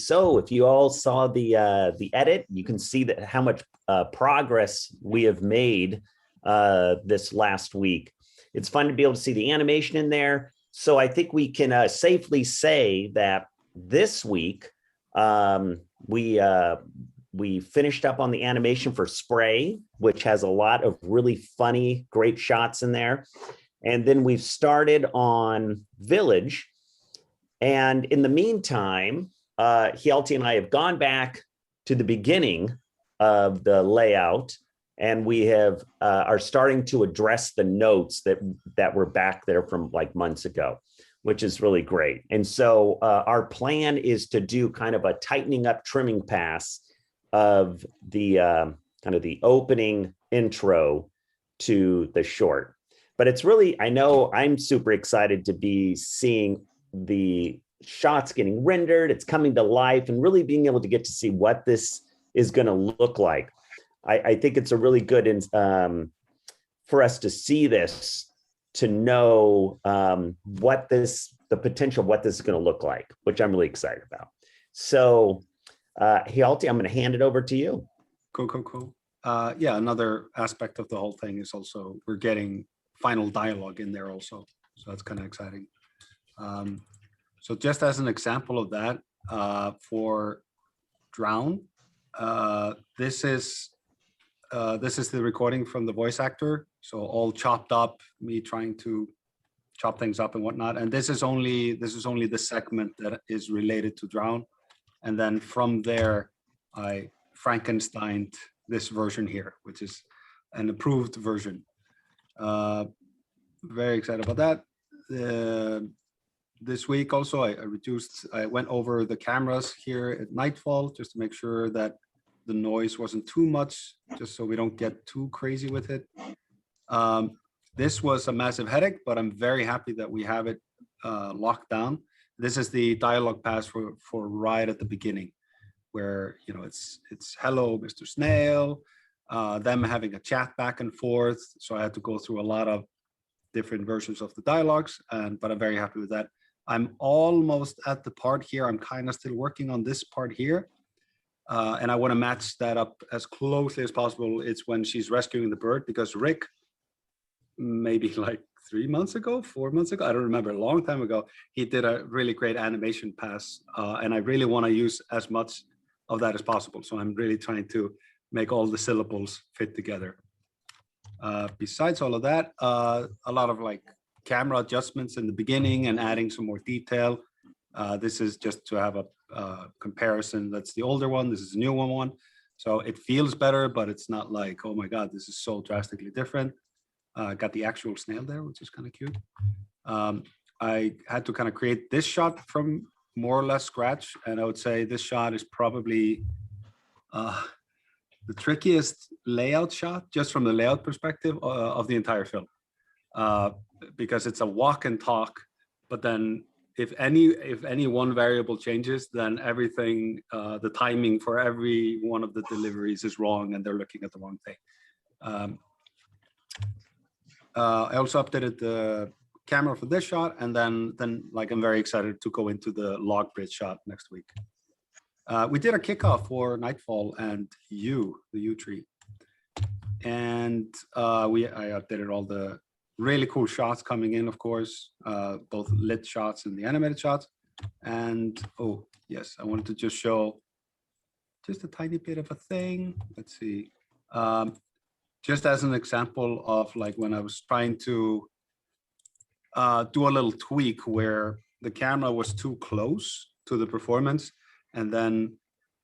So if you all saw the edit, you can see that how much progress we have made this last week. It's fun to be able to see the animation in there. So I think we can safely say that this week we finished up on the animation for Spray, which has a lot of really funny, great shots in there. And then we've started on Village. And in the meantime, Hjalti and I have gone back to the beginning of the layout, and we have are starting to address the notes that were back there from like months ago, which is really great. And so our plan is to do kind of a tightening up trimming pass of the kind of the opening intro to the short. But it's really, I know I'm super excited to be seeing the shots getting rendered, it's coming to life, and really being able to get to see what this is going to look like. I think it's a really good for us to see this, to know the potential of what this is going to look like, which I'm really excited about. So Hjalti, I'm going to hand it over to you. Cool. Yeah, another aspect of the whole thing is also we're getting final dialogue in there also. So that's kind of exciting. So just as an example of that, for Drown, this is the recording from the voice actor. So all chopped up, me trying to chop things up and whatnot. And this is only the segment that is related to Drown. And then from there, I Frankensteined this version here, which is an approved version. Very excited about that. This week also, I went over the cameras here at Nightfall just to make sure that the noise wasn't too much, just so we don't get too crazy with it. This was a massive headache, but I'm very happy that we have it locked down. This is the dialogue pass for right at the beginning, where it's hello, Mr. Snail, them having a chat back and forth. So I had to go through a lot of different versions of the dialogues, but I'm very happy with that. I'm almost at the part here. I'm kind of still working on this part here. And I want to match that up as closely as possible. It's when she's rescuing the bird, because Rick, maybe like 4 months ago, I don't remember, a long time ago, he did a really great animation pass. And I really want to use as much of that as possible. So I'm really trying to make all the syllables fit together. Besides all of that, a lot of like camera adjustments in the beginning and adding some more detail. This is just to have a comparison. That's the older one. This is the new one. So it feels better, but it's not like, oh my God, this is so drastically different. Got the actual snail there, which is kind of cute. I had to kind of create this shot from more or less scratch. And I would say this shot is probably the trickiest layout shot, just from the layout perspective of the entire film. Because it's a walk and talk, but then if any one variable changes, then everything, the timing for every one of the deliveries is wrong, and they're looking at the wrong thing. I also updated the camera for this shot, and then like I'm very excited to go into the log bridge shot next week. We did a kickoff for Nightfall and the U tree, and I updated all the really cool shots coming in, of course, both lit shots and the animated shots. And oh yes, I wanted to just show just a tiny bit of a thing. Let's see. Just as an example of like when I was trying to do a little tweak where the camera was too close to the performance, and then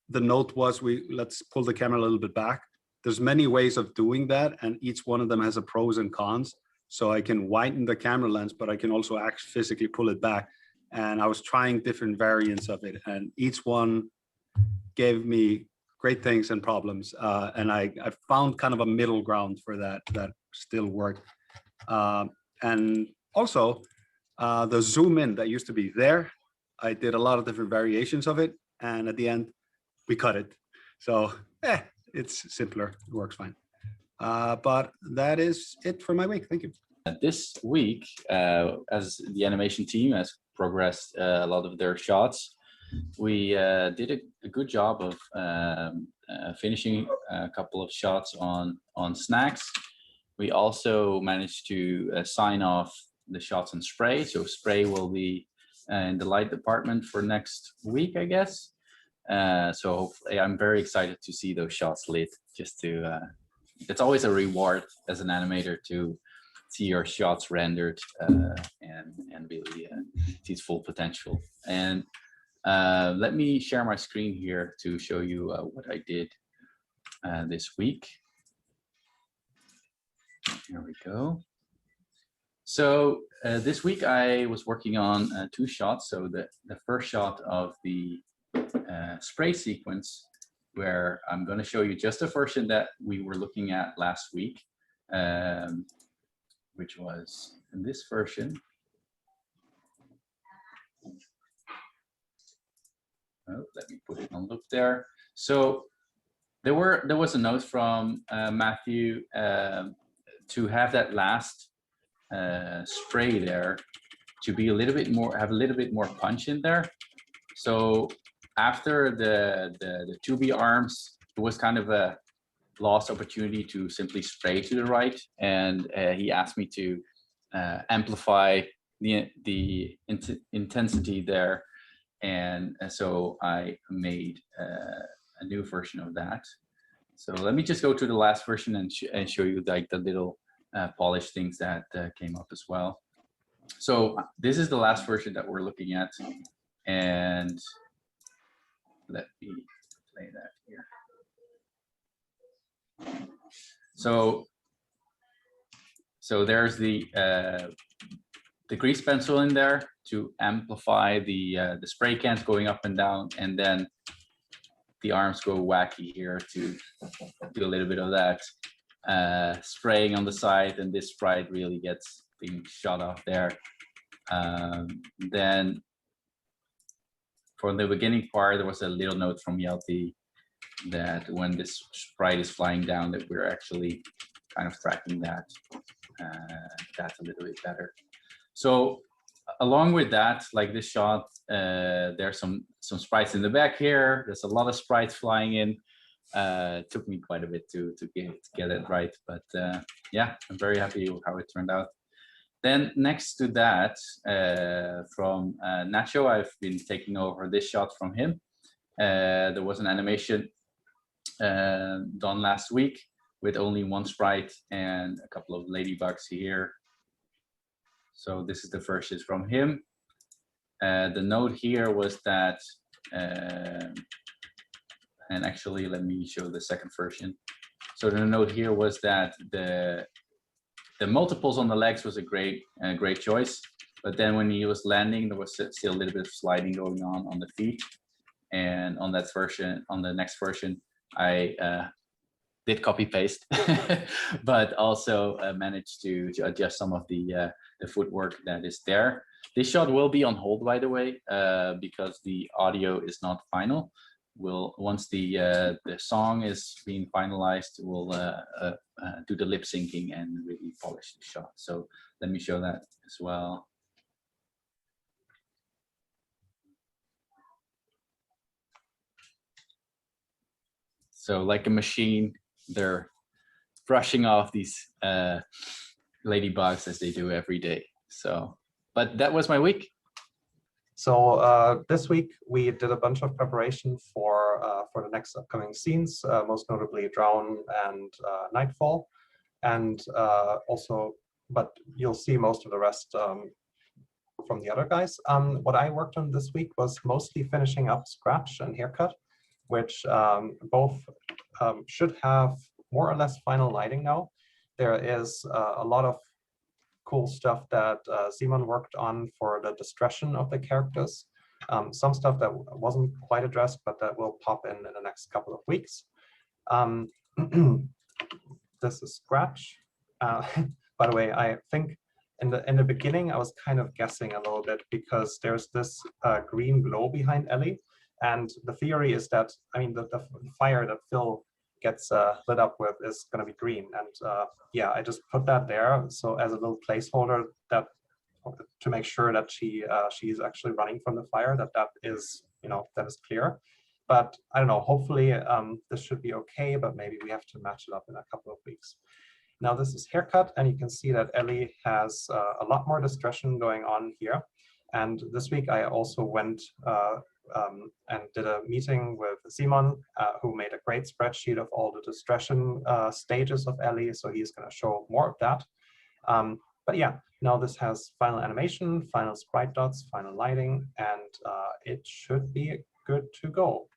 the note was, let's pull the camera a little bit back. There's many ways of doing that, and each one of them has a pros and cons. So I can widen the camera lens, but I can also actually physically pull it back. And I was trying different variants of it, and each one gave me great things and problems. And I found kind of a middle ground for that still worked. And also the zoom in that used to be there, I did a lot of different variations of it. And at the end, we cut it. So it's simpler, it works fine. But that is it for my week. Thank you. This week, as the animation team has progressed a lot of their shots, we did a good job of finishing a couple of shots on snacks. We also managed to sign off the shots on spray. So spray will be in the light department for next week, I guess. So hopefully, I'm very excited to see those shots lit. Just to, it's always a reward as an animator to see your shots rendered and really see its full potential. And let me share my screen here to show you what I did this week. Here we go. So this week I was working on 2 shots. So the first shot of the spray sequence, where I'm going to show you just the version that we were looking at last week, which was in this version. Oh, let me put it on loop there. So there was a note from Matthew to have that last spray there to be a little bit more, have a little bit more punch in there. So after the 2B arms, it was kind of a lost opportunity to simply spray to the right, and he asked me to amplify the intensity there, and so I made a new version of that. So let me just go to the last version and show you like the little polished things that came up as well. So this is the last version that we're looking at, and let me play that here. So there's the grease pencil in there to amplify the spray cans going up and down, and then the arms go wacky here to do a little bit of that spraying on the side, and this Sprite really gets being shot off there. Then for the beginning part, there was a little note from Hjalti that when this Sprite is flying down, that we're actually kind of tracking that a little bit better. So along with that, like this shot, there's some sprites in the back here. There's a lot of sprites flying in. It took me quite a bit to get it right, but yeah, I'm very happy with how it turned out. Then next to that, from Nacho, I've been taking over this shot from him. There was an animation done last week with only 1 sprite and a couple of ladybugs here. So this is the version from him. The note here was that, and actually let me show the second version. So the note here was that the multiples on the legs was a great choice, but then when he was landing, there was still a little bit of sliding going on the feet. And on that version, on the next version, I did copy paste, but also managed to adjust some of the footwork that is there. This shot will be on hold, by the way, because the audio is not final. Once the song is being finalized, we'll do the lip syncing and really polish the shot. So let me show that as well. So like a machine, they're brushing off these ladybugs as they do every day. So, but that was my week. So this week we did a bunch of preparation for the next upcoming scenes, most notably Drown and Nightfall, and also, but you'll see most of the rest from the other guys. What I worked on this week was mostly finishing up Scratch and Haircut, which both should have more or less final lighting now. There is a lot of cool stuff that Simon worked on for the discretion of the characters. Some stuff that wasn't quite addressed, but that will pop in the next couple of weeks. This is Scratch. By the way, I think in the beginning I was kind of guessing a little bit because there's this green glow behind Ellie, and the theory is that, I mean, the fire that Phil gets lit up with is going to be green, and yeah, I just put that there so as a little placeholder that to make sure that she's actually running from the fire, that is that is clear. But I don't know, hopefully this should be okay, but maybe we have to match it up in a couple of weeks. Now this is haircut, and you can see that Ellie has a lot more discretion going on here. And this week I also went and did a meeting with Simon, who made a great spreadsheet of all the discretion stages of Ellie. So he's going to show more of that. But yeah, now this has final animation, final sprite dots, final lighting, and it should be good to go.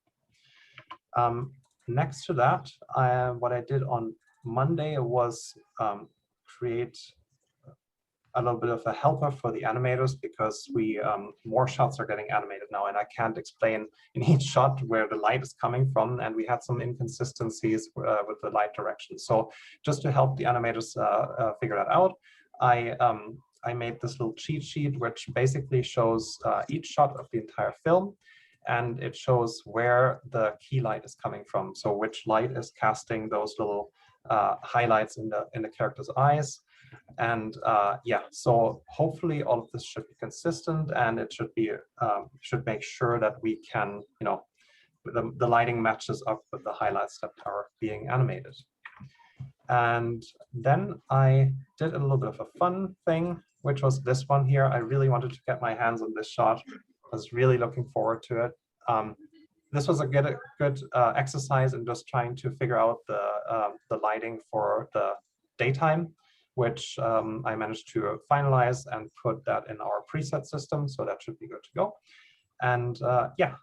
Next to that, what I did on Monday was create a little bit of a helper for the animators, because more shots are getting animated now, and I can't explain in each shot where the light is coming from, and we had some inconsistencies with the light direction. So just to help the animators figure that out, I made this little cheat sheet which basically shows each shot of the entire film, and it shows where the key light is coming from. So which light is casting those little highlights in the character's eyes. And yeah, so hopefully all of this should be consistent, and it should make sure that we can, the lighting matches up with the highlights that are being animated. And then I did a little bit of a fun thing, which was this one here. I really wanted to get my hands on this shot. I was really looking forward to it. This was a good exercise in just trying to figure out the lighting for the daytime, which I managed to finalize and put that in our preset system. So that should be good to go. And yeah,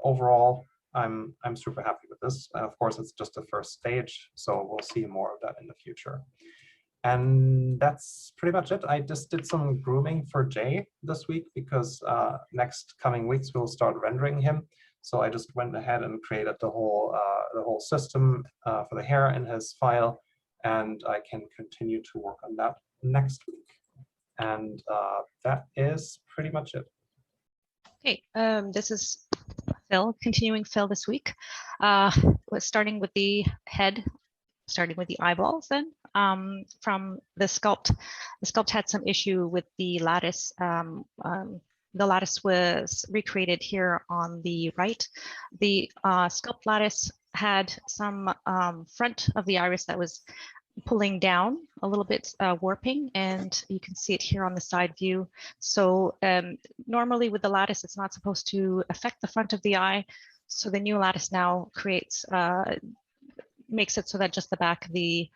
overall, I'm super happy with this. And of course, it's just the first stage, so we'll see more of that in the future. And that's pretty much it. I just did some grooming for Jay this week, because next coming weeks we'll start rendering him. So I just went ahead and created the whole system for the hair in his file, and I can continue to work on that next week. And that is pretty much it. Okay, this is Phil, continuing Phil this week. We're starting with the head, starting with the eyeballs then. From the sculpt had some issue with the lattice. The lattice was recreated here on the right. The sculpt lattice had some front of the iris that was pulling down a little bit, warping, and you can see it here on the side view. So normally with the lattice, it's not supposed to affect the front of the eye. So the new lattice now makes it so that just the back of the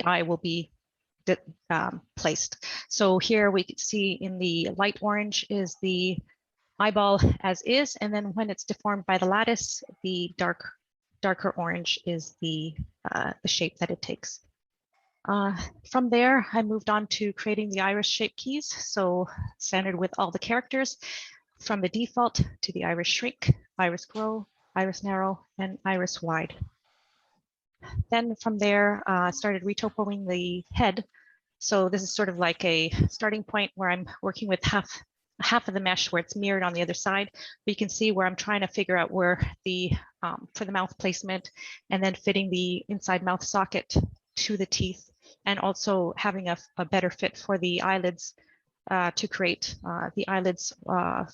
eye will be placed. So here we can see in the light orange is the eyeball as is, and then when it's deformed by the lattice, the darker orange is the shape that it takes. From there, I moved on to creating the iris shape keys. So standard with all the characters, from the default to the iris shrink, iris grow, iris narrow, and iris wide. Then from there, I started retopoing the head. So this is sort of like a starting point where I'm working with half of the mesh where it's mirrored on the other side. But you can see where I'm trying to figure out where for the mouth placement, and then fitting the inside mouth socket to the teeth, and also having a better fit for the eyelids to create the eyelids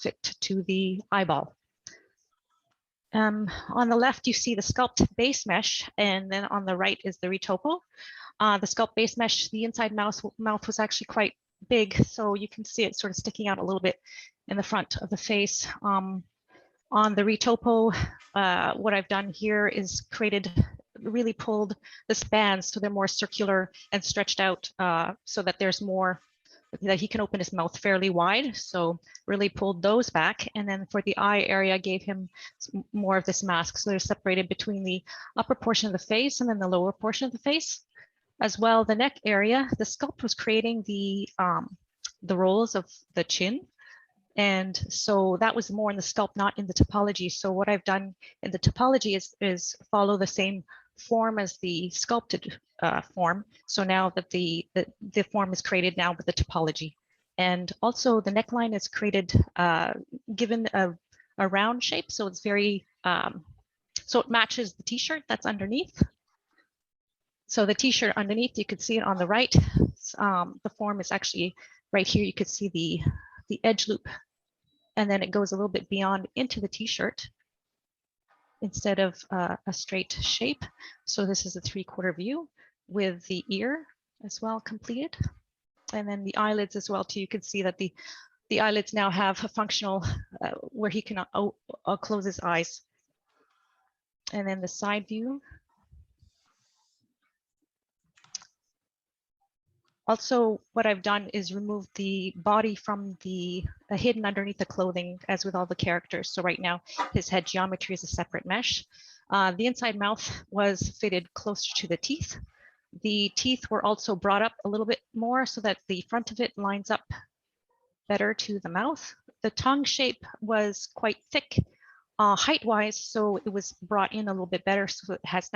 fit to the eyeball. On the left, you see the sculpt base mesh, and then on the right is the retopo. The sculpt base mesh, the inside mouth was actually quite big, so you can see it sort of sticking out a little bit in the front of the face. On the retopo, what I've done here is really pulled the spans so they're more circular and stretched out, so that there's more, that he can open his mouth fairly wide. So really pulled those back. And then for the eye area, gave him more of this mask. So they're separated between the upper portion of the face and then the lower portion of the face. As well, the neck area, the sculpt was creating the rolls of the chin. And so that was more in the sculpt, not in the topology. So what I've done in the topology is follow the same form as the sculpted form. So now that the form is created now with the topology. And also the neckline is created given a round shape. So it's very, so it matches the t-shirt that's underneath. So the t-shirt underneath, you could see it on the right. The form is actually right here. You could see the edge loop and then it goes a little bit beyond into the t-shirt instead of a straight shape. So this is a 3/4 view with the ear as well completed. And then the eyelids as well too. You can see that the eyelids now have a functional where he can close his eyes. And then the side view. Also, what I've done is remove the body from the hidden underneath the clothing, as with all the characters. So right now, his head geometry is a separate mesh. The inside mouth was fitted closer to the teeth. The teeth were also brought up a little bit more so that the front of it lines up better to the mouth. The tongue shape was quite thick height-wise, so it was brought in a little bit better, so it has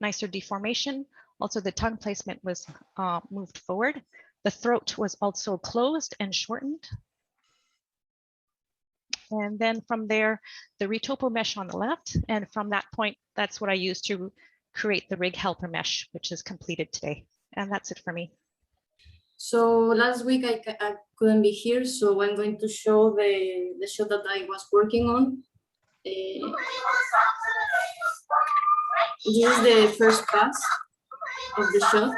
nicer deformation. Also, the tongue placement was moved forward. The throat was also closed and shortened. And then from there, the retopo mesh on the left. And from that point, that's what I used to create the rig helper mesh, which is completed today. And that's it for me. So last week I couldn't be here, so I'm going to show the shot that I was working on. This is the first pass of the shot.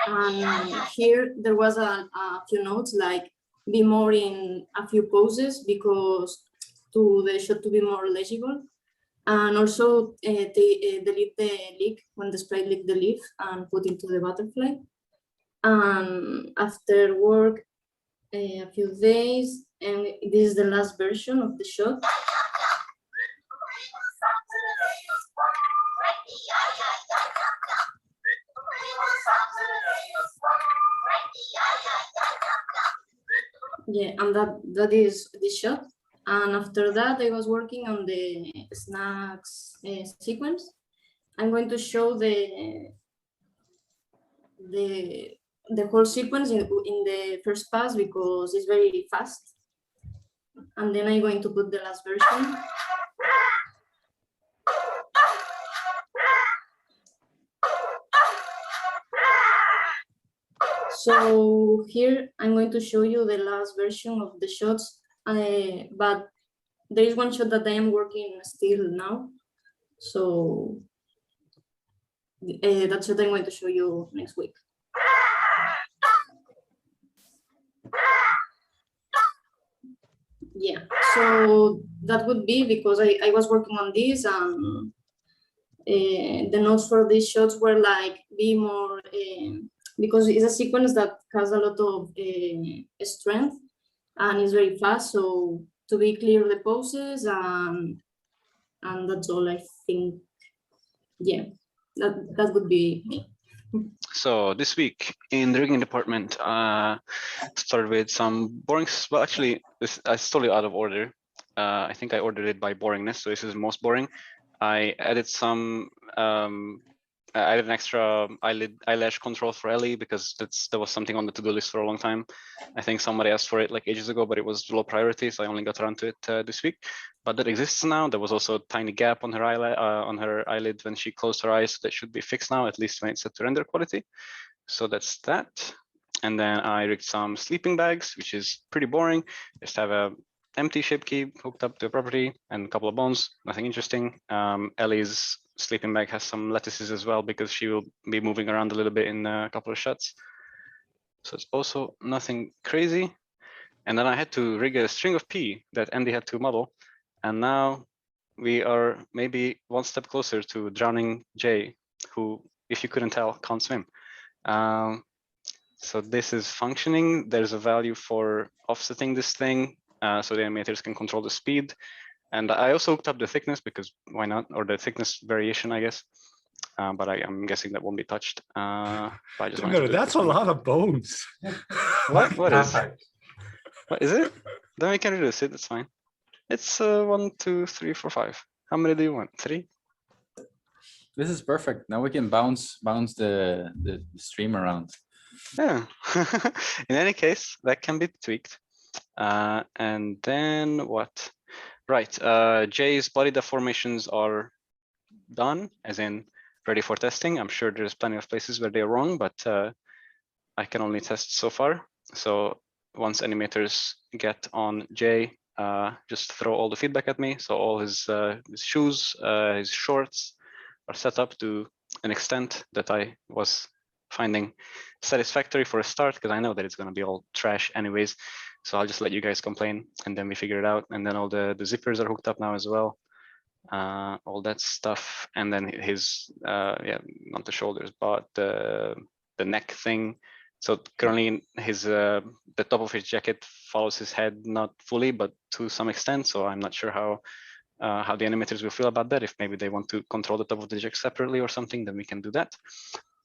And here there was a few notes like be more in a few poses because to the shot to be more legible. And also delete the leaf when the sprite leaked the leaf and put into the butterfly. And after work a few days, and this is the last version of the shot. Yeah, and that is the shot. And after that, I was working on the snacks sequence. I'm going to show the whole sequence in the first pass because it's very fast. And then I'm going to put the last version. So here I'm going to show you the last version of the shots, but there is one shot that I am working still now. So that's what I'm going to show you next week. Yeah, so that would be because I was working on this and the notes for these shots were like be more, because it's a sequence that has a lot of strength and it's very fast. So to be clear the poses and that's all I think. Yeah, that would be me. So this week in the rigging department, started with some boring. Well, actually, this is totally out of order. I think I ordered it by boringness, so this is most boring. I added some. I added an extra eyelash control for Ellie because that was something on the to-do list for a long time. I think somebody asked for it like ages ago, but it was low priority, so I only got around to it this week. But that exists now. There was also a tiny gap on her eyelid when she closed her eyes. So that should be fixed now, at least when it's set to render quality. So that's that. And then I rigged some sleeping bags, which is pretty boring. Just have a empty shape key hooked up to a property and a couple of bones, nothing interesting. Ellie's sleeping bag has some lattices as well because she will be moving around a little bit in a couple of shots. So it's also nothing crazy. And then I had to rig a string of P that Andy had to model. And now we are maybe one step closer to drowning Jay, who, if you couldn't tell, can't swim. So this is functioning. There's a value for offsetting this thing so the animators can control the speed. And I also hooked up the thickness because why not? Or the thickness variation, I guess. But I'm guessing that won't be touched. But I just That's a lot of bones. What is? What is it? Then we can reduce it. That's fine. It's 1, 2, 3, 4, 5. How many do you want? 3? This is perfect. Now we can bounce the stream around. Yeah. In any case, that can be tweaked. And then what? Right. Jay's body deformations are done, as in ready for testing. I'm sure there's plenty of places where they're wrong, but I can only test so far. So once animators get on J, just throw all the feedback at me. So all his shoes, his shorts are set up to an extent that I was finding satisfactory for a start, because I know that it's going to be all trash anyways. So I'll just let you guys complain and then we figure it out. And then all the zippers are hooked up now as well. All that stuff. And then his, yeah, not the shoulders, but the neck thing. So currently his the top of his jacket follows his head, not fully, but to some extent. So I'm not sure how the animators will feel about that. If maybe they want to control the top of the jacket separately or something, then we can do that.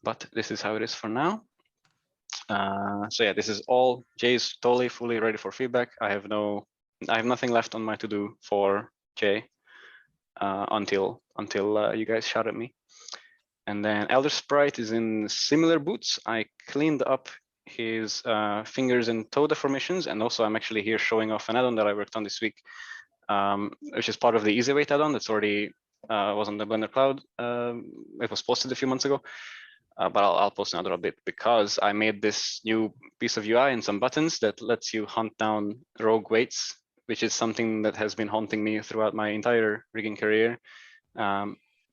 But this is how it is for now. So yeah, this is all J's totally fully ready for feedback. I have nothing left on my to do for J until you guys shout at me. And then Elder Sprite is in similar boots. I cleaned up his fingers and toe deformations, and also I'm actually here showing off an add-on that I worked on this week, which is part of the Easy Weight add-on that's already was on the Blender Cloud. It was posted a few months ago, but I'll post another update because I made this new piece of UI and some buttons that lets you hunt down rogue weights, which is something that has been haunting me throughout my entire rigging career.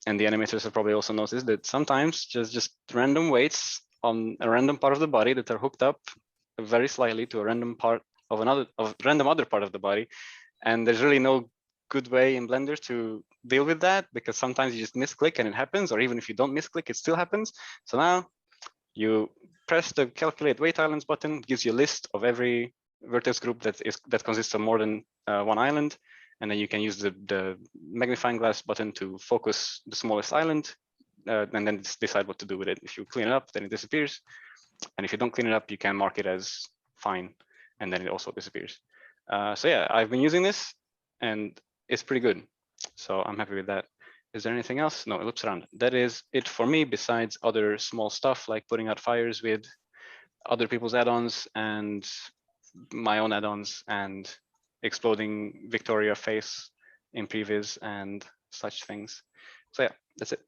And the animators have probably also noticed that sometimes just random weights on a random part of the body that are hooked up very slightly to a random part of random other part of the body. And there's really no good way in Blender to deal with that, because sometimes you just misclick and it happens, or even if you don't misclick, it still happens. So now you press the calculate weight islands button, it gives you a list of every vertex group that consists of more than one island. And then you can use the magnifying glass button to focus the smallest island, and then decide what to do with it. If you clean it up, then it disappears. And if you don't clean it up, you can mark it as fine, and then it also disappears. So yeah, I've been using this, and it's pretty good. So I'm happy with that. Is there anything else? No, it loops around. That is it for me, besides other small stuff like putting out fires with other people's add-ons and my own add-ons and exploding Victoria face in previs and such things. So yeah, that's it.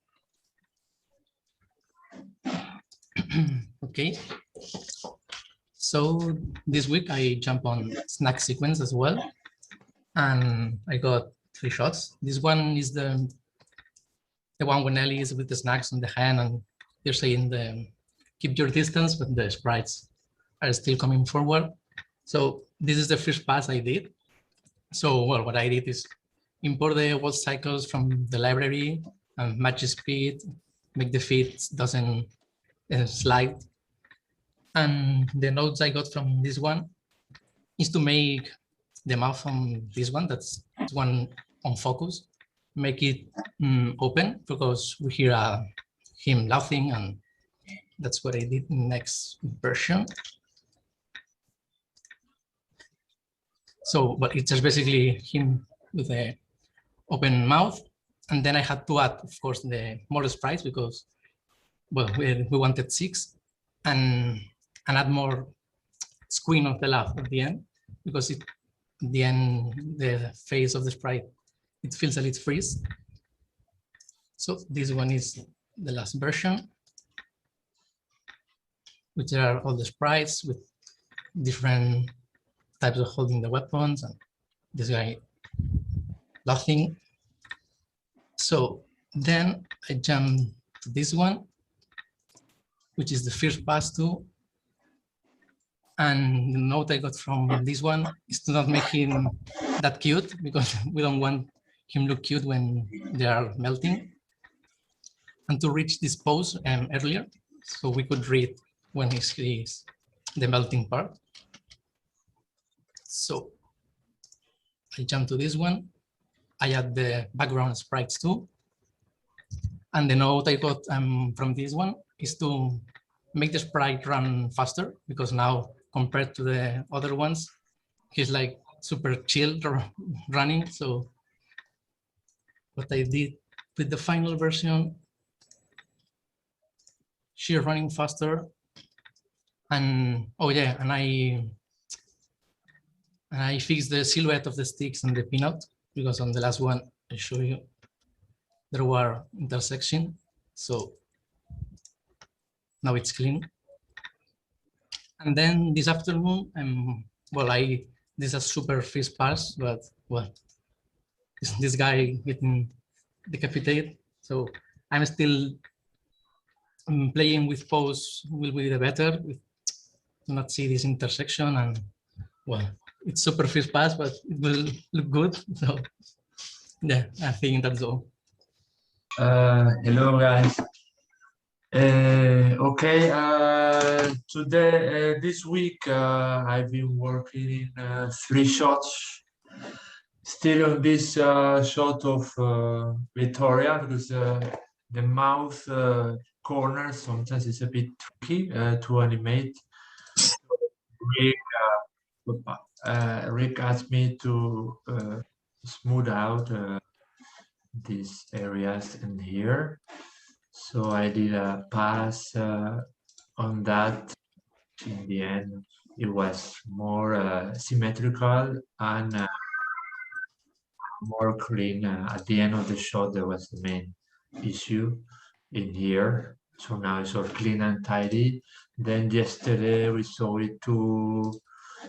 Okay. So this week I jump on snack sequence as well, and I got 3 shots. This one is the one when Ellie is with the snacks on the hand, and they're saying keep your distance, but the sprites are still coming forward. So this is the first pass I did. So, well, what I did is import the wall cycles from the library and match the speed, make the feet doesn't slide. And the notes I got from this one is to make the mouth from this one, that's one on focus, make it open, because we hear him laughing, and that's what I did in the next version. So, but it's just basically him with an open mouth. And then I had to add, of course, the more sprites because, well, we wanted 6, and add more squint of the laugh at the end, because at the end, the face of the sprite, it feels a little freeze. So this one is the last version, which are all the sprites with different types of holding the weapons, and this guy laughing. So then I jump to this one, which is the first pass too. And the note I got from this one is to not make him that cute, because we don't want him look cute when they are melting. And to reach this pose earlier, so we could read when he's the melting part. So I jump to this one. I add the background sprites too. And the note I got from this one is to make the sprite run faster, because now compared to the other ones, he's like super chill running. So what I did with the final version, she's running faster. And oh yeah, and I fixed the silhouette of the sticks and the peanut, because on the last one I show you there were intersection. So now it's clean. And then this afternoon, I'm well, this is a super fist pass, but well, this guy getting decapitated. So I'm still playing with pose will be the better. Do not see this intersection, and well, it's super fist pass, but it will look good. So yeah, I think that's all. Hello guys. Okay, today, this week, I've been working in 3 shots. Still on this shot of Victoria, because the mouth corner sometimes is a bit tricky to animate. Rick asked me to smooth out these areas in here. So I did a pass on that. In the end, it was more symmetrical and more clean. At the end of the shot, there was the main issue in here. So now it's all clean and tidy. Then yesterday we saw it to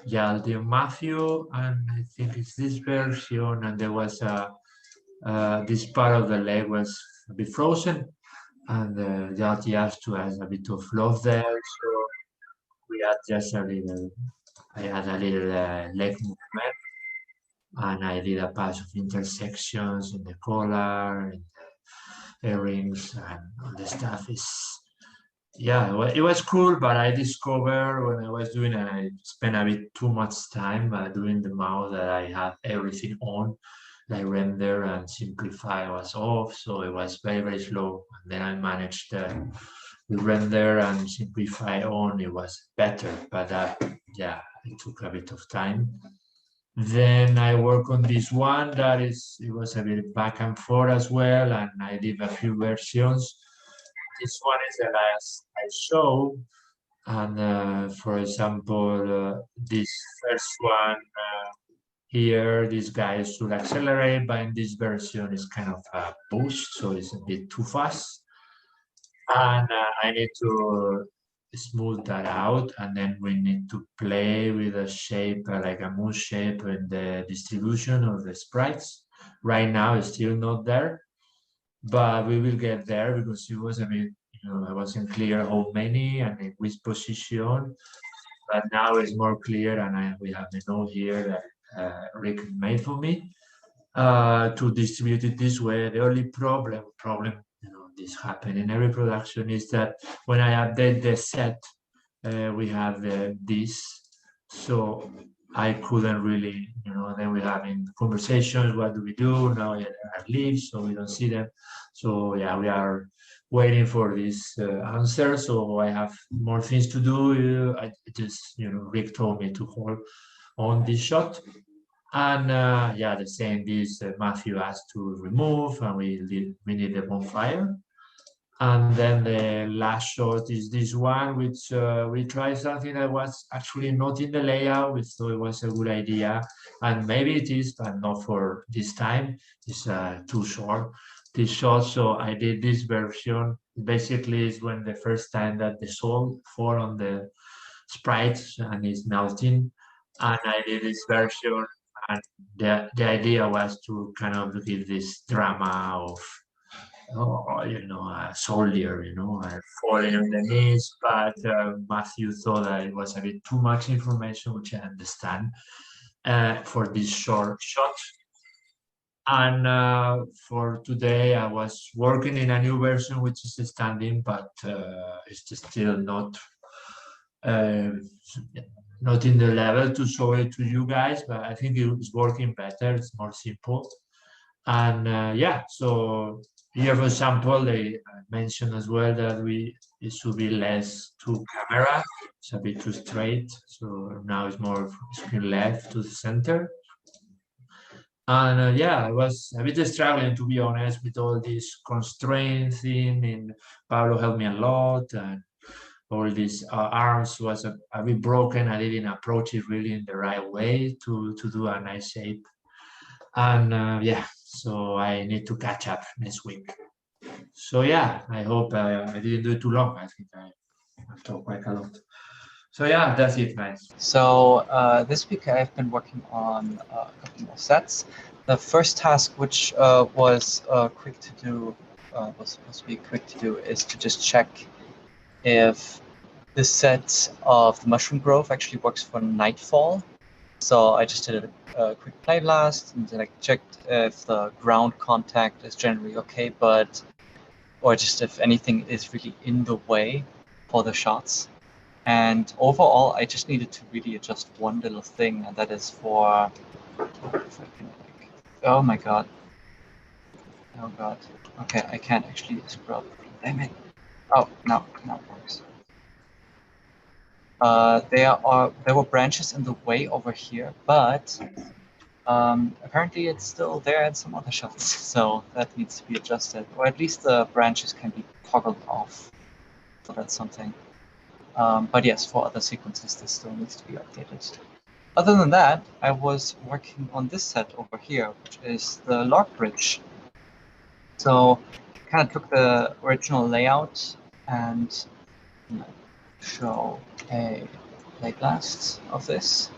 Hjalti and Matthew, and I think it's this version, and there was this part of the leg was a bit frozen, and Hjalti asked to add a bit of love there, so we had just a little, I had a little leg movement, and I did a pass of intersections in the collar, and the earrings, and all the stuff is, yeah, it was cool, but I discovered when I was doing it, I spent a bit too much time doing the mouth that I had everything on, like render and simplify was off, so it was very, very slow. And then I managed the render and simplify on, it was better, but yeah, it took a bit of time. Then I work on this one that it was a bit back and forth as well, and I did a few versions. This one is the last I show, and for example, this first one here, this guy should accelerate, but in this version it's kind of a boost, so it's a bit too fast, and I need to smooth that out, and then we need to play with a shape like a moon shape in the distribution of the sprites. Right now it's still not there, but we will get there, because it was a bit, I wasn't clear how many and in which position, but now it's more clear, and we have the note here that Rick made for me to distribute it this way. The only problem, this happen in every production, is that when I update the set, we have this, so I couldn't really, then we're having conversations, what do we do? Now I leave, so we don't see them. So yeah, we are waiting for this answer, so I have more things to do. I just, Rick told me to hold on this shot. And yeah, the same, this Matthew asked to remove, and we need the bonfire. And then the last shot is this one, which we tried something that was actually not in the layout. We thought it was a good idea, and maybe it is, but not for this time. It's too short, this shot. So I did this version. Basically, is when the first time that the soul fall on the sprite and is melting, and I did this version. And the idea was to kind of give this drama of, a soldier, falling on the knees, but Matthew thought that it was a bit too much information, which I understand, for this short shot. And for today, I was working in a new version, which is standing, but it's just still not in the level to show it to you guys, but I think it's working better. It's more simple. And yeah, so here, for example, they mentioned as well that it should be less to camera. It's a bit too straight. So now it's more screen left to the center. And yeah, I was a bit struggling, to be honest, with all these constraints thing, and Pablo helped me a lot, and all these arms was a bit broken. I didn't approach it really in the right way to do a nice shape. And yeah, so I need to catch up next week. So yeah, I hope I didn't do it too long. I think I've talked quite a lot. So yeah, that's it, guys. So this week I've been working on a couple more sets. The first task, which was quick to do, was supposed to be quick to do, is to just check if the set of the Mushroom Grove actually works for Nightfall. So I just did a quick play blast and then I checked if the ground contact is generally okay, or just if anything is really in the way for the shots. And overall, I just needed to really adjust one little thing, and that is for, if I can, like, oh my god. Oh god. Okay, I can't actually scrub. Damn it. Oh, no, it works. There were branches in the way over here, but apparently it's still there in some other shots, so that needs to be adjusted, or at least the branches can be toggled off. So that's something. But yes, for other sequences, this still needs to be updated. Other than that, I was working on this set over here, which is the log bridge. So kind of took the original layout and show a play blast of this.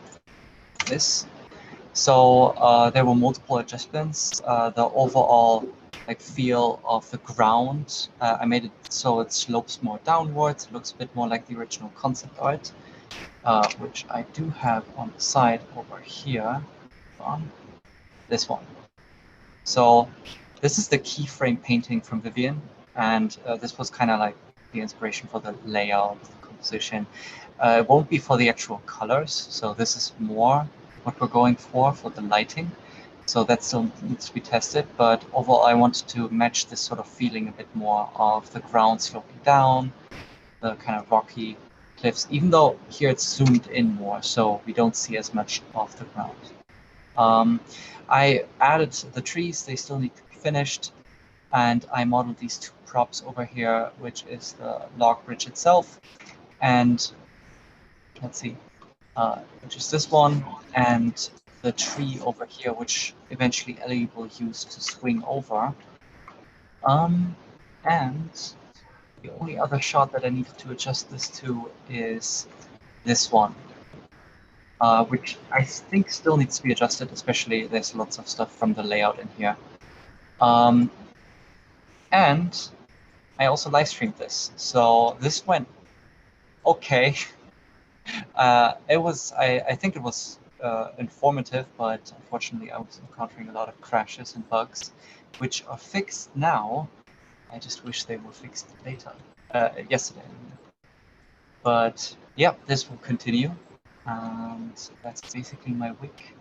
So there were multiple adjustments. The overall feel of the ground, I made it so it slopes more downwards. It looks a bit more like the original concept art, which I do have on the side over here. On this one. So this is the keyframe painting from Vivian, and this was kind of like the inspiration for the layout, the composition. It won't be for the actual colors, so this is more what we're going for the lighting. So that still needs to be tested, but overall I wanted to match this sort of feeling a bit more of the ground sloping down, the kind of rocky cliffs, even though here it's zoomed in more, so we don't see as much of the ground. I added the trees, they still need to be finished, and I modeled these two props over here, which is the log bridge itself, and let's see, which is this one, and the tree over here, which eventually Ellie will use to swing over. And the only other shot that I needed to adjust this to is this one, which I think still needs to be adjusted, especially there's lots of stuff from the layout in here. And I also live streamed this, so this went okay. I think it was informative, but unfortunately I was encountering a lot of crashes and bugs, which are fixed now. I just wish they were fixed later, yesterday. But yeah, this will continue, and that's basically my week.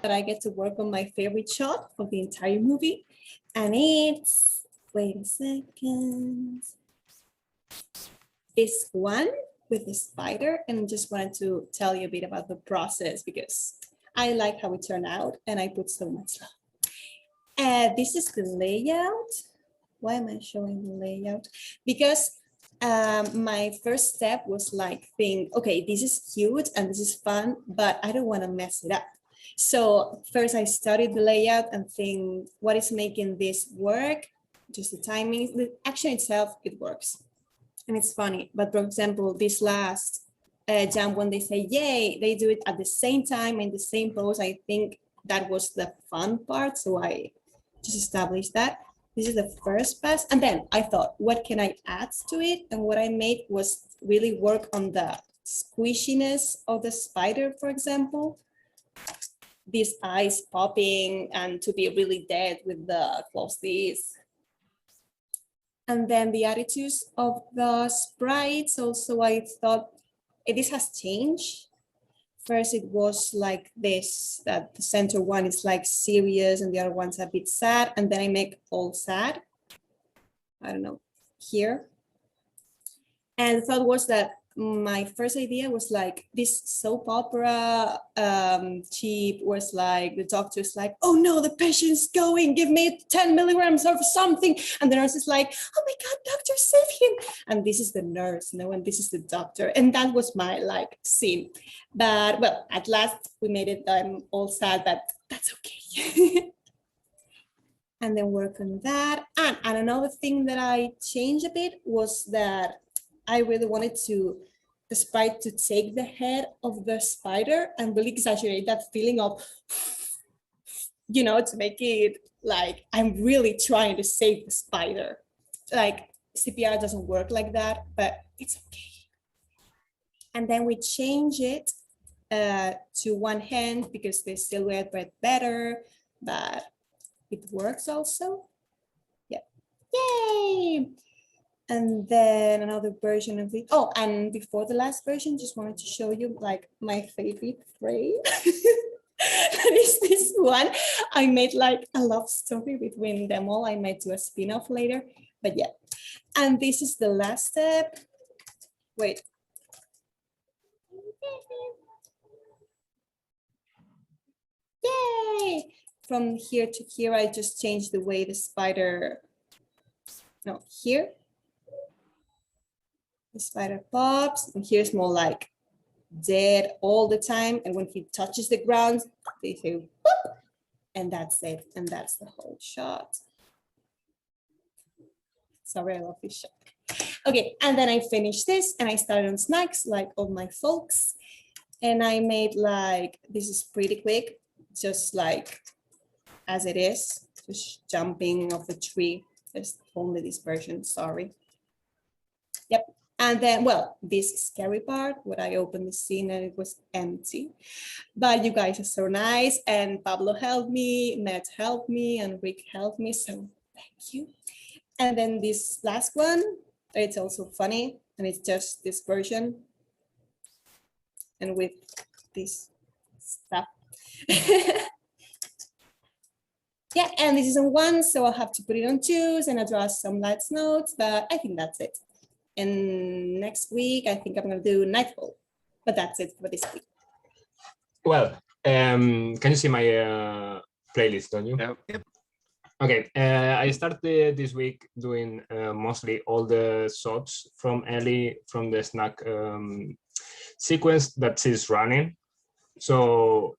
That I get to work on my favorite shot of the entire movie, and it's, wait a second, this one with the spider, and just wanted to tell you a bit about the process because I like how it turned out and I put so much love. This is the layout. Why am I showing the layout? Because my first step was like think, okay, this is cute and this is fun, but I don't want to mess it up. So first I studied the layout and think, what is making this work? Just the timing, the action itself, it works. And it's funny, but for example, this last jump, when they say, yay, they do it at the same time in the same pose. I think that was the fun part. So I just established that. This is the first pass. And then I thought, what can I add to it? And what I made was really work on the squishiness of the spider, for example. These eyes popping and to be really dead with the close-these. And then the attitudes of the sprites also, I thought this has changed. First, it was like this, that the center one is like serious and the other one's a bit sad. And then I make all sad. I don't know, here. And the thought was that my first idea was like this soap opera cheap was like the doctor's like, oh no, the patient's going, give me 10 milligrams of something. And the nurse is like, oh my God, doctor, save him. And this is the nurse, no, and this is the doctor. And that was my like scene. But well, at last we made it all sad, but that's okay. And then work on that. And another thing that I changed a bit was that I really wanted to the sprite to take the head of the spider and really exaggerate that feeling of, you know, to make it like I'm really trying to save the spider. Like CPR doesn't work like that, but it's okay. And then we change it to one hand because they still wear bread better, but it works also. Yeah, yay! And then another version of it. Oh, and before the last version, just wanted to show you like my favorite frame. That is this one. I made like a love story between them all. I might do a spin-off later, but yeah. And this is the last step. Wait. Yay! From here to here, I just changed the way the spider, no, here. The spider pops, and here's more like dead all the time. And when he touches the ground, they say, whoop, and that's it. And that's the whole shot. Sorry, I love this shot. Okay, and then I finished this and I started on snacks like all my folks. And I made like, this is pretty quick, just like as it is, just jumping off the tree. There's only this version, sorry. Yep. And then, well, this scary part, when I opened the scene and it was empty, but you guys are so nice. And Pablo helped me, Matt helped me, and Rick helped me. So thank you. And then this last one, it's also funny. And it's just this version. And with this stuff. Yeah, and this is on one, so I'll have to put it on twos and I'll draw some lights notes, but I think that's it. And next week, I think I'm going to do Nightfall, but that's it for this week. Well, can you see my playlist, don't you? Yep. Okay, I started this week doing mostly all the shots from Ellie from the snack sequence that she's running. So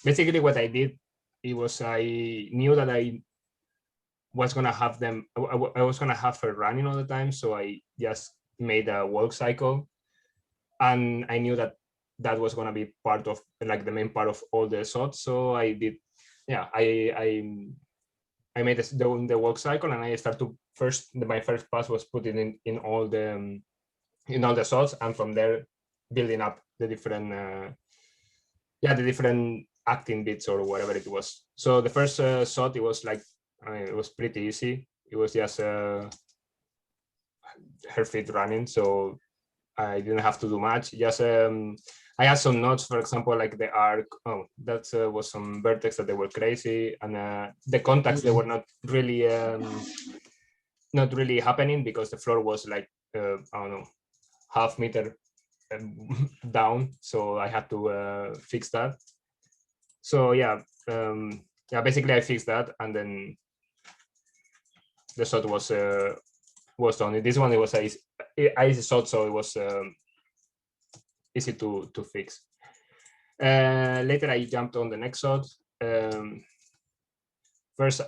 basically what I did, it was I knew that I was gonna have them. I was gonna have her running all the time, so I just made a walk cycle, and I knew that that was gonna be part of like the main part of all the shots. So I did, yeah. I made the walk cycle, and I started to first. My first pass was putting in all the shots, and from there building up the different the different acting bits or whatever it was. So the first shot, it was like. It was pretty easy. It was just her feet running, so I didn't have to do much. Just I had some notes, for example, like the arc. Oh, that was some vertex that they were crazy, and the contacts they were not really happening because the floor was like I don't know, half meter down, so I had to fix that. So yeah, basically I fixed that, and then the shot was done. This one, it was a easy shot, so it was easy to fix. Later I jumped on the next shot. First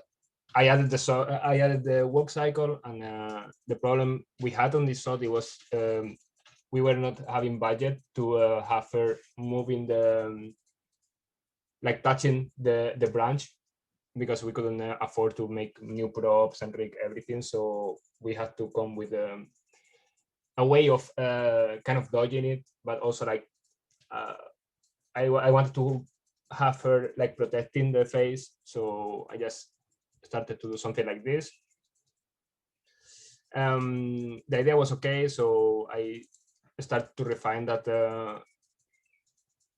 I added the walk cycle, and the problem we had on this shot, it was we were not having budget to have her moving the like touching the branch, because we couldn't afford to make new props and rig everything. So we had to come with a way of kind of dodging it, but also like I wanted to have her like protecting the face. So I just started to do something like this. The idea was okay, so I started to refine that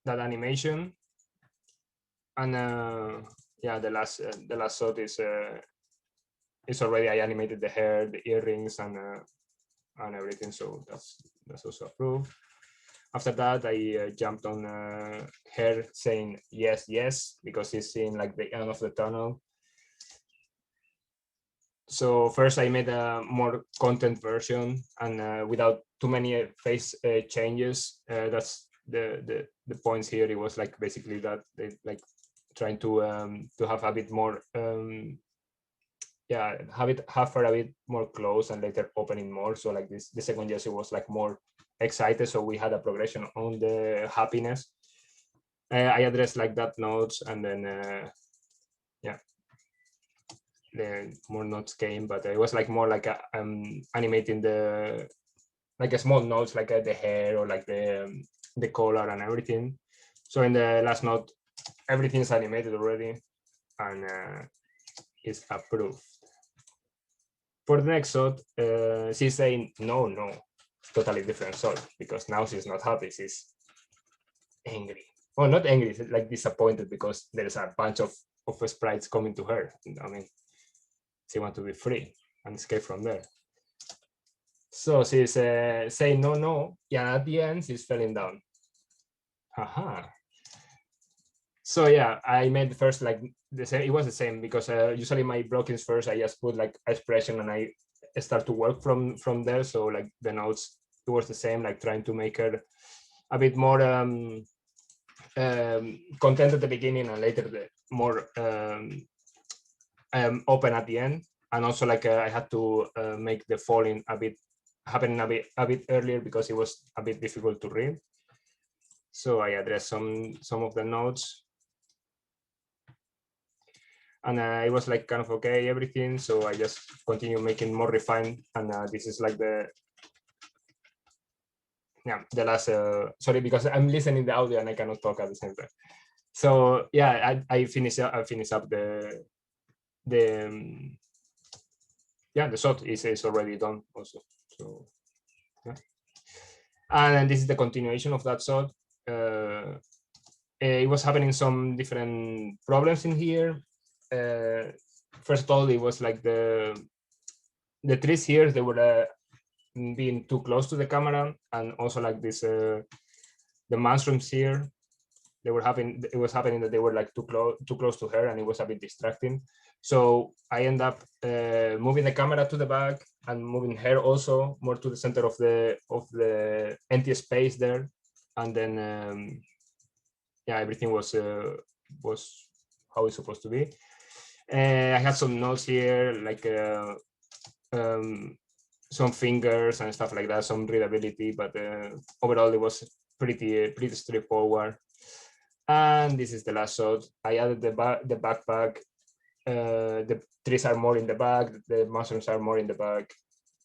animation, and yeah, the last shot is already, I animated the hair, the earrings, and everything. So that's also approved. After that, I jumped on her saying yes, yes, because he's seeing like the end of the tunnel. So first I made a more content version, and without too many face changes. That's the points here. It was like basically that they like trying to have a bit more have her a bit more close and later opening more. So like this, the second Jesse was like more excited, so we had a progression on the happiness. I addressed like that notes, and then yeah, the more notes came, but it was like more like animating the like a small notes, like the hair or like the color and everything. So in the last note, everything's animated already, and is approved. For the next shot, she's saying no, totally different shot, because now she's not happy, she's angry. Well, not angry, she's like disappointed because there's a bunch of sprites coming to her. I mean, she wants to be free and escape from there. So she's saying no, and at the end she's falling down. Haha. So yeah, I made first like the same. It was the same because usually my blockings first, I just put like expression and I start to work from there. So like the notes, it was the same, like trying to make her a bit more content at the beginning and later more open at the end. And also like I had to make the falling happening a bit earlier because it was a bit difficult to read. So I addressed some of the notes. And it was like kind of okay, everything. So I just continue making more refined. And this is like the last, sorry, because I'm listening the audio and I cannot talk at the same time. So yeah, I finish up the shot is already done also. So yeah. And then this is the continuation of that shot. It was happening some different problems in here. First of all, it was like the trees here, they were being too close to the camera, and also like this the mushrooms here, it was happening that they were like too close to her, and it was a bit distracting. So I end up moving the camera to the back and moving her also more to the center of the empty space there, and then yeah, everything was how it's supposed to be. I had some notes here, like some fingers and stuff like that, some readability, but overall it was pretty straightforward. And this is the last shot. I added the backpack. The trees are more in the back. The mushrooms are more in the back.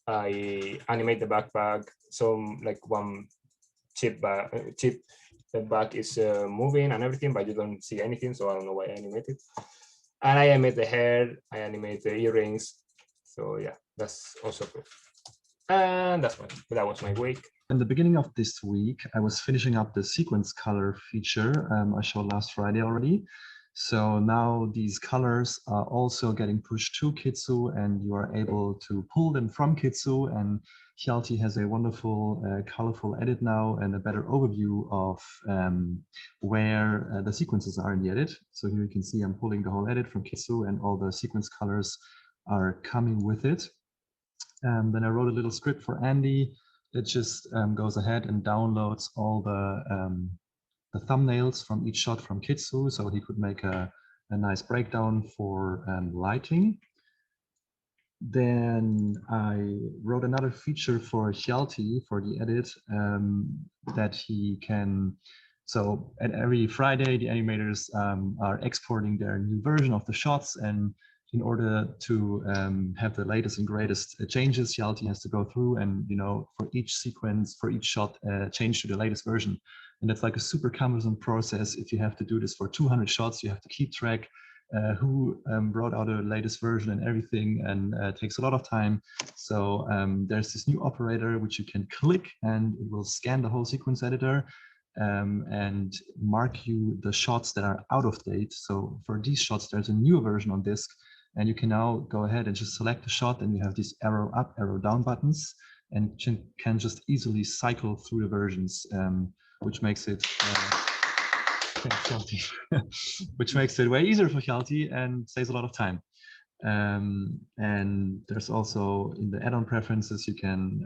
I animate the backpack. Some like one chip the back is moving and everything, but you don't see anything, so I don't know why I animated. And I animate the hair, I animate the earrings. So yeah, that's also cool. And that was my week. In the beginning of this week, I was finishing up the sequence color feature I showed last Friday already. So now these colors are also getting pushed to Kitsu, and you are able to pull them from Kitsu. And Hjalti has a wonderful, colorful edit now and a better overview of where the sequences are in the edit. So here you can see I'm pulling the whole edit from Kitsu, and all the sequence colors are coming with it. Then I wrote a little script for Andy that just goes ahead and downloads all the thumbnails from each shot from Kitsu, so he could make a nice breakdown for lighting. Then I wrote another feature for Hjalti for the edit that he can. So at every Friday, the animators are exporting their new version of the shots, and in order to have the latest and greatest changes, Hjalti has to go through and, you know, for each sequence, for each shot, change to the latest version. And it's like a super cumbersome process. If you have to do this for 200 shots, you have to keep track who brought out the latest version and everything, and takes a lot of time. So there's this new operator which you can click, and it will scan the whole sequence editor and mark you the shots that are out of date. So for these shots, there's a new version on disk, and you can now go ahead and just select the shot, and you have these arrow up, arrow down buttons, and can just easily cycle through the versions, which makes it which makes it way easier for Hjalti and saves a lot of time. And there's also in the add-on preferences, you can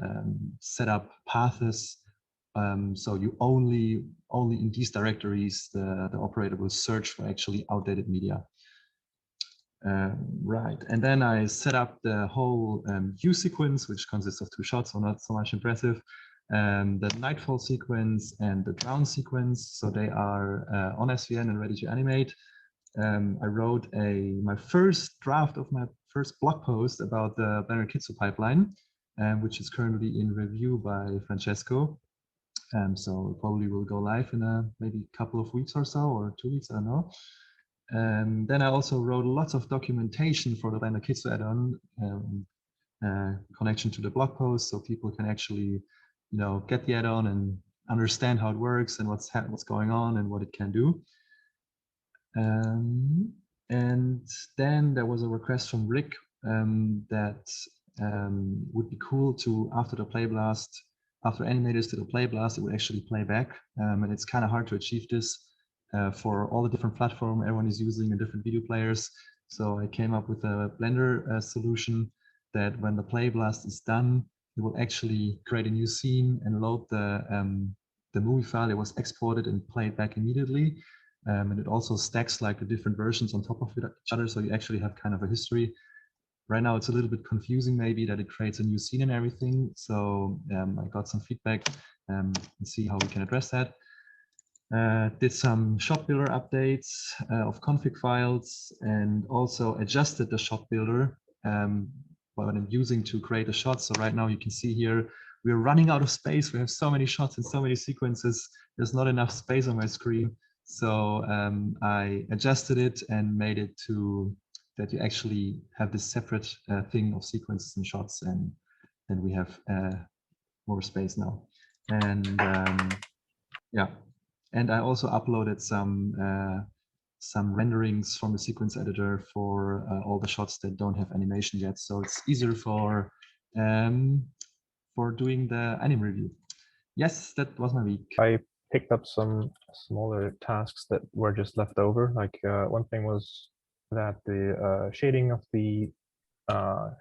set up paths. So you only in these directories, the operator will search for actually outdated media. Right, and then I set up the whole U sequence, which consists of 2 shots, so not so much impressive. the Nightfall sequence and the Drown sequence. So they are on SVN and ready to animate. I wrote my first draft of my first blog post about the Blender Kitsu pipeline, which is currently in review by Francesco. So it probably will go live in maybe a couple of weeks or so, or 2 weeks, I don't know. Then I also wrote lots of documentation for the Blender Kitsu add-on, connection to the blog post, so people can actually, get the add-on and understand how it works and what's going on and what it can do. And then there was a request from Rick that would be cool to, after animators did a play blast, it would actually play back. And it's kind of hard to achieve this for all the different platforms everyone is using and different video players. So I came up with a Blender solution that when the play blast is done, it will actually create a new scene and load the movie file. It was exported and played back immediately. And it also stacks like the different versions on top of each other. So you actually have kind of a history. Right now it's a little bit confusing maybe that it creates a new scene and everything. So I got some feedback and see how we can address that. Did some shot builder updates of config files and also adjusted the shot builder what I'm using to create a shot. So right now you can see here, we're running out of space. We have so many shots and so many sequences. There's not enough space on my screen. So I adjusted it and made it to that you actually have this separate thing of sequences and shots, and then we have more space now. And yeah, and I also uploaded some renderings from the sequence editor for all the shots that don't have animation yet. So it's easier for doing the anim review. Yes, that was my week. I picked up some smaller tasks that were just left over. Like one thing was that the shading of the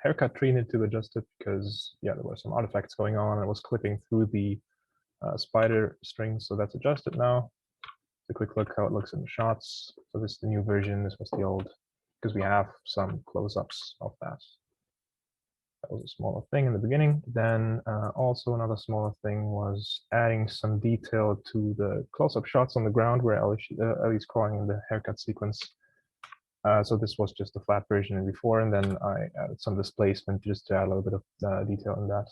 haircut tree needed to be adjusted because there were some artifacts going on and it was clipping through the spider string. So that's adjusted now. A quick look how it looks in the shots. So this is the new version. This was the old, because we have some close-ups of that. That was a smaller thing in the beginning. Then also another smaller thing was adding some detail to the close-up shots on the ground where Ellie's crawling in the haircut sequence. So this was just a flat version before, and then I added some displacement just to add a little bit of detail in that.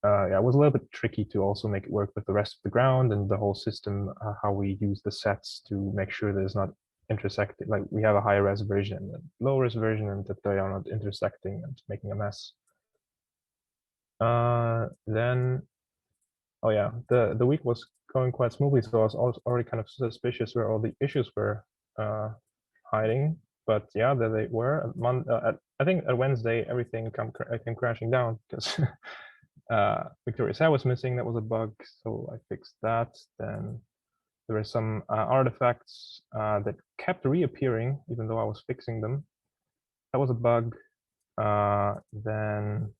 It was a little bit tricky to also make it work with the rest of the ground and the whole system, how we use the sets to make sure that it's not intersecting. Like we have a higher res version and a low res version, and that they are not intersecting and making a mess. Then, the week was going quite smoothly, so I was already kind of suspicious where all the issues were hiding. But yeah, there they were. I think at Wednesday everything came crashing down because. Victoria's hair was missing. That was a bug, so I fixed that. Then there were some artifacts that kept reappearing even though I was fixing them. That was a bug. Then,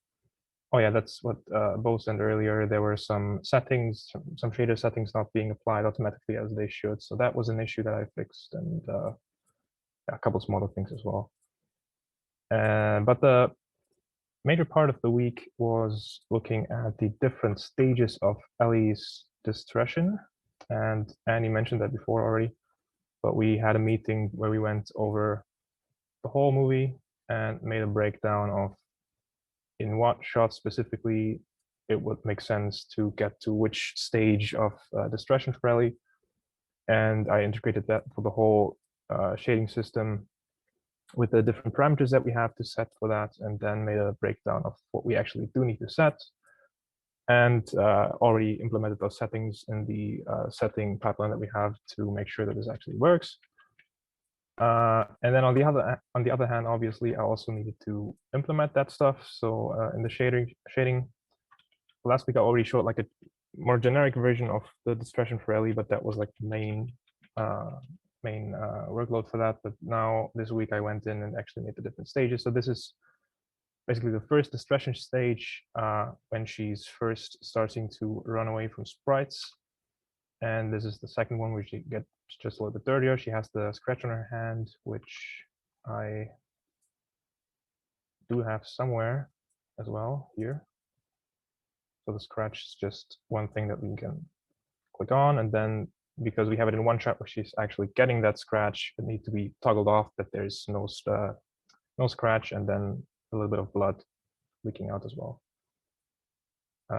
that's what Bo said earlier. There were some settings, some shader settings not being applied automatically as they should. So that was an issue that I fixed, and a couple smaller things as well. But the major part of the week was looking at the different stages of Ellie's distortion, and Annie mentioned that before already, but we had a meeting where we went over the whole movie and made a breakdown of in what shot specifically it would make sense to get to which stage of distortion for Ellie, and I integrated that for the whole shading system with the different parameters that we have to set for that, and then made a breakdown of what we actually do need to set, and already implemented those settings in the setting pipeline that we have to make sure that this actually works. And then on the other hand, obviously, I also needed to implement that stuff. So in the shading, last week I already showed like a more generic version of the distortion for Ellie, but that was like the main workload for that. But now this week I went in and actually made the different stages. So this is basically the first distortion stage when she's first starting to run away from sprites. And this is the second one where she gets just a little bit dirtier. She has the scratch on her hand, which I do have somewhere as well here. So the scratch is just one thing that we can click on, and then because we have it in one shot where she's actually getting that scratch, it needs to be toggled off that there's no scratch, and then a little bit of blood leaking out as well.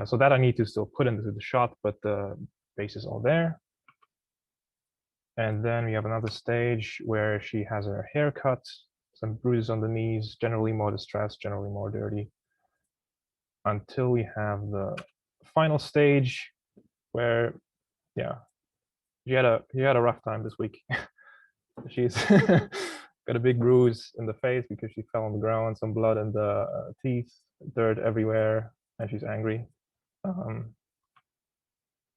So that I need to still put into the shot, but the base is all there. And then we have another stage where she has her hair cut, some bruises on the knees, generally more distressed, generally more dirty, until we have the final stage where, yeah, she had a rough time this week. She's got a big bruise in the face because she fell on the ground, some blood in the teeth, dirt everywhere, and she's angry.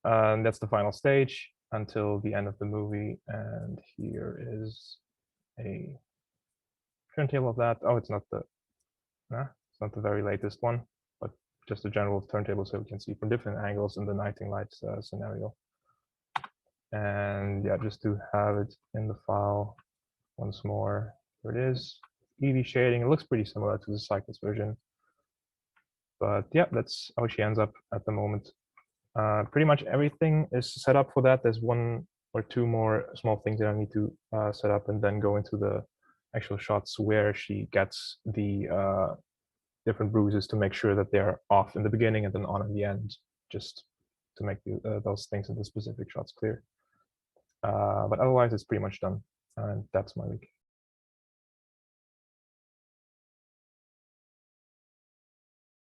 And that's the final stage until the end of the movie. And here is a turntable of that. Oh, it's not the very latest one, but just a general turntable so we can see from different angles in the nighting lights scenario. And yeah, just to have it in the file once more, here it is. Eevee shading, it looks pretty similar to the Cycles version. But yeah, that's how she ends up at the moment. Pretty much everything is set up for that. There's one or two more small things that I need to set up and then go into the actual shots where she gets the different bruises to make sure that they're off in the beginning and then on in the end, just to make those things in the specific shots clear. But otherwise, it's pretty much done. And that's my week.